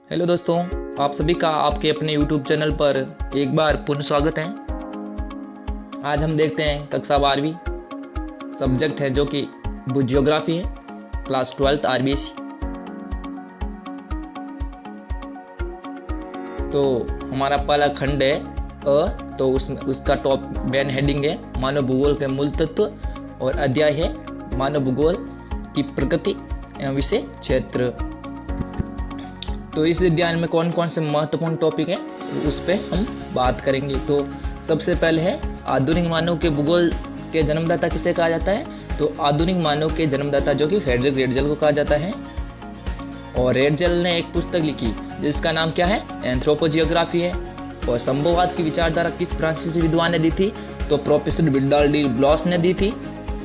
Hello दोस्तों, आप सभी का आपके अपने YouTube चैनल पर एक बार पुनः स्वागत है। आज हम देखते हैं कक्षा 12वीं सब्जेक्ट है जो कि जियोग्राफी है, क्लास 12th RBSE। तो हमारा पहला खंड है तो उसका टॉप मेन हेडिंग है मानव भूगोल के मूल तत्व और अध्याय है मानव भूगोल की प्रकृति एवं विषय क्षेत्र। तो इस अध्याय में कौन कौन से महत्वपूर्ण टॉपिक हैं उस पर हम बात करेंगे। तो सबसे पहले है आधुनिक मानव के भूगोल के जन्मदाता किसे कहा जाता है। तो आधुनिक मानव के जन्मदाता जो कि फ्रेडरिक रेडजल को कहा जाता है। और रेडजल ने एक पुस्तक लिखी जिसका नाम क्या है, एंथ्रोपोजियोग्राफी है। और संभववाद की विचारधारा किस फ्रांसीसी विद्वान ने दी थी। तो प्रोफेसर विल्डाल डी ब्लॉस ने दी थी।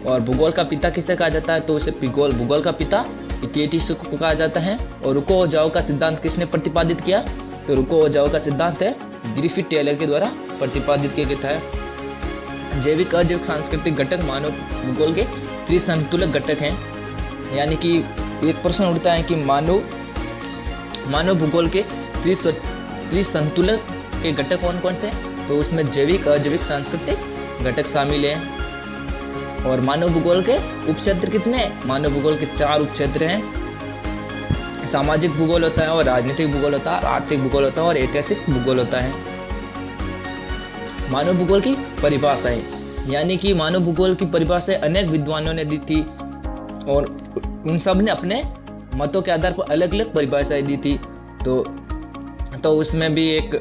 और भूगोल का पिता किसे कहा जाता है। तो उसे भूगोल का पिता इक्वेटिस को कहा जाता है। और रुको और जाओ का सिद्धांत किसने प्रतिपादित किया। तो रुको और जाओ का सिद्धांत है ग्रिफिथ टेलर के द्वारा प्रतिपादित किया गया था। जैविक अजैविक सांस्कृतिक घटक मानव भूगोल के त्रिसंतुलक घटक हैं। यानी कि एक प्रश्न उठता है कि मानव भूगोल के त्रिसंतुलक के घटक कौन कौन से। तो उसमें जैविक अजैविक सांस्कृतिक घटक शामिल हैं। और मानव भूगोल के उपक्षेत्र कितने हैं। मानव भूगोल के 4 उपक्षेत्र हैं। सामाजिक भूगोल होता है और राजनीतिक भूगोल होता है, आर्थिक भूगोल होता है और ऐतिहासिक भूगोल होता है। मानव भूगोल की परिभाषाएं, यानी कि मानव भूगोल की परिभाषाएं अनेक विद्वानों ने दी थी और उन सब ने अपने मतों के आधार पर अलग अलग परिभाषाएं दी थी। तो उसमें भी एक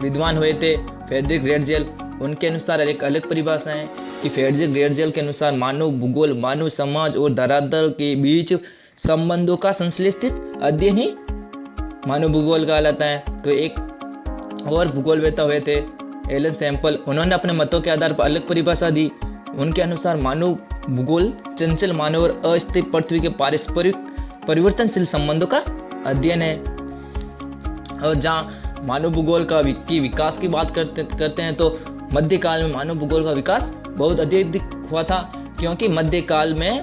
विद्वान हुए थे फ्रेडरिक रेडजल। उनके अनुसार एक अलग परिभाषा है कि फ्रेडरिक रेडजल के अनुसार मानव भूगोल मानव समाज और धरातल के बीच संबंधों का संश्लेषित अध्ययन ही मानव भूगोल कहलाता है। तो एक और भूगोलवेत्ता हुए थे एलन सैंपल। उन्होंने अपने मतों के आधार पर अलग परिभाषा दी। उनके अनुसार मानव भूगोल चंचल मानव और अस्थिर पृथ्वी के पारस्परिक परिवर्तनशील संबंधों का अध्ययन है। और जहाँ मानव भूगोल का विकास की बात करते हैं तो मध्यकाल में मानव भूगोल का विकास बहुत अधिक हुआ था, क्योंकि मध्यकाल में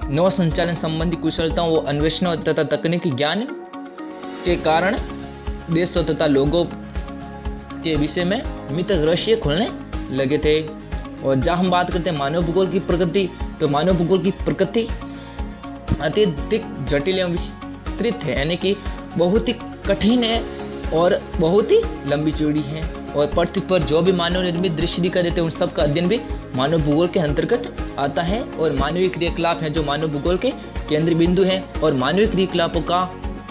नौ संचालन संबंधी कुशलताओं व अन्वेषणों तथा तकनीकी ज्ञान के कारण देशों तथा लोगों के विषय में मित रहस्य खुलने लगे थे। और जहाँ हम बात करते हैं मानव भूगोल की प्रकृति, तो मानव भूगोल की प्रकृति अत्यधिक जटिल एवं विस्तृत है, यानी कि बहुत ही कठिन है और बहुत ही लंबी चौड़ी है। और पृथ्वी पर जो भी मानव निर्मित दृश्य दिखाई देते हैं उन सब का अध्ययन भी मानव भूगोल के अंतर्गत आता है। और मानवीय क्रियाकलाप हैं जो मानव भूगोल के केंद्र बिंदु हैं। और मानवीय क्रियाकलापों का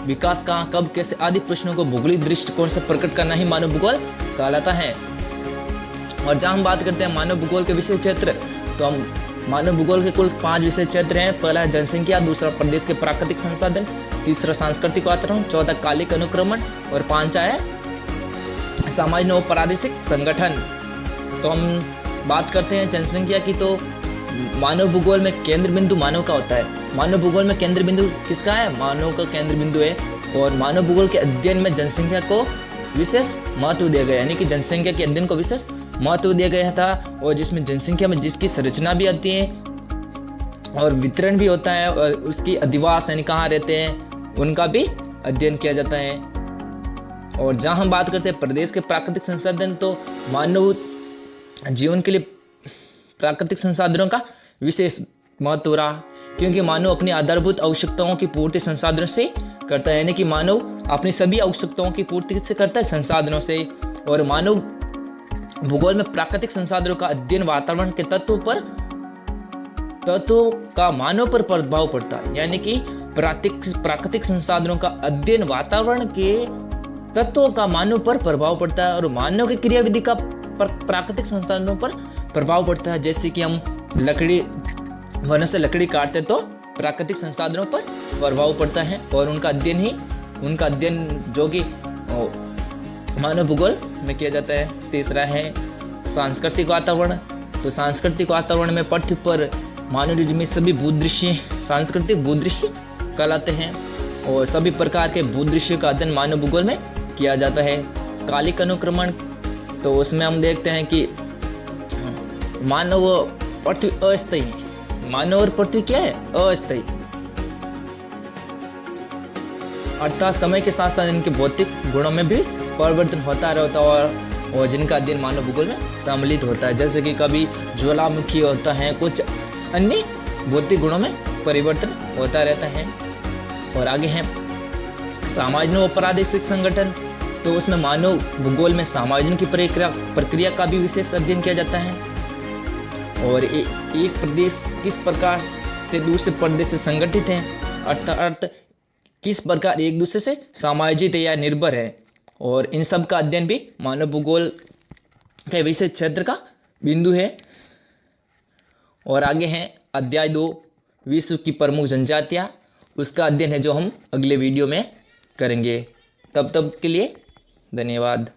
विकास कहाँ कब कैसे आदि प्रश्नों को भौगोलिक दृष्टिकोण से प्रकट करना ही मानव भूगोल कहलाता है। और जहाँ हम बात करते हैं मानव भूगोल के विषय क्षेत्र, तो हम मानव भूगोल के कुल 5 विषय क्षेत्र हैं। पहला है जनसंख्या, दूसरा प्रदेश के प्राकृतिक संसाधन, तीसरा सांस्कृतिक वातावरण, चौथा कालिक अनुक्रमण और 5वां है सामाजिक और प्रादेशिक संगठन। तो हम बात करते हैं जनसंख्या की। तो मानव भूगोल में केंद्र बिंदु मानव का होता है। मानव भूगोल में केंद्र बिंदु किसका है, मानव का केंद्र बिंदु है। और मानव भूगोल के अध्ययन में जनसंख्या को विशेष महत्व दिया गया, यानी कि जनसंख्या के अध्ययन को विशेष महत्व दिया गया था। और जिसमें जनसंख्या में जिसकी संरचना भी आती है और वितरण भी होता है और उसकी अधिवास यानी कहाँ रहते हैं उनका भी अध्ययन किया जाता है। और जहाँ हम बात करते हैं प्रदेश के प्राकृतिक संसाधन, तो मानव जीवन के लिए प्राकृतिक संसाधनों का विशेष महत्व रहा, क्योंकि मानव अपनी आधारभूत आवश्यकताओं की पूर्ति संसाधनों से करता है, यानी कि मानव अपनी सभी आवश्यकताओं की पूर्ति किससे करता है, संसाधनों से। और मानव भूगोल में प्राकृतिक संसाधनों का अध्ययन वातावरण के तत्वों का मानव पर प्रभाव पड़ता है, यानी कि प्राकृतिक संसाधनों का अध्ययन वातावरण के तत्वों का मानव पर प्रभाव पड़ता है। और मानव की क्रियाविधि का प्राकृतिक संसाधनों पर प्रभाव पड़ता है। जैसे कि हम वनों से लकड़ी काटते तो प्राकृतिक संसाधनों पर प्रभाव पड़ता है और उनका अध्ययन जो कि मानव भूगोल में किया जाता है। तीसरा है सांस्कृतिक वातावरण। तो सांस्कृतिक वातावरण में पृथ्वी पर मानव निर्मित सभी भूदृश्य सांस्कृतिक भूदृश्य कहलाते हैं। और सभी प्रकार के भूदृश्यों का अध्ययन मानव भूगोल में किया जाता है। कालिक अनुक्रमण, तो उसमें हम देखते हैं कि मानव पृथ्वी अस्थायी है। मानव और पृथ्वी क्या है, अस्थायी। अर्थात समय के साथ साथ इनके भौतिक गुणों में भी परिवर्तन होता रहता है और जिनका अध्ययन मानव भूगोल में सम्मिलित होता है। जैसे कि कभी ज्वालामुखी होता है, कुछ अन्य भौतिक गुणों में परिवर्तन होता रहता है। और आगे है सामाजिक और प्रादेशिक संगठन। तो उसमें मानव भूगोल में सामाजिक की प्रक्रिया का भी विशेष अध्ययन किया जाता है और एक प्रदेश किस प्रकार से दूसरे प्रदेश से संगठित है, अर्थात किस प्रकार एक दूसरे से समायोजित या निर्भर है। और इन सब का अध्ययन भी मानव भूगोल के विशेष क्षेत्र का बिंदु है। और आगे है अध्याय 2 विश्व की प्रमुख जनजातियाँ। उसका अध्ययन है जो हम अगले वीडियो में करेंगे। तब के लिए धन्यवाद।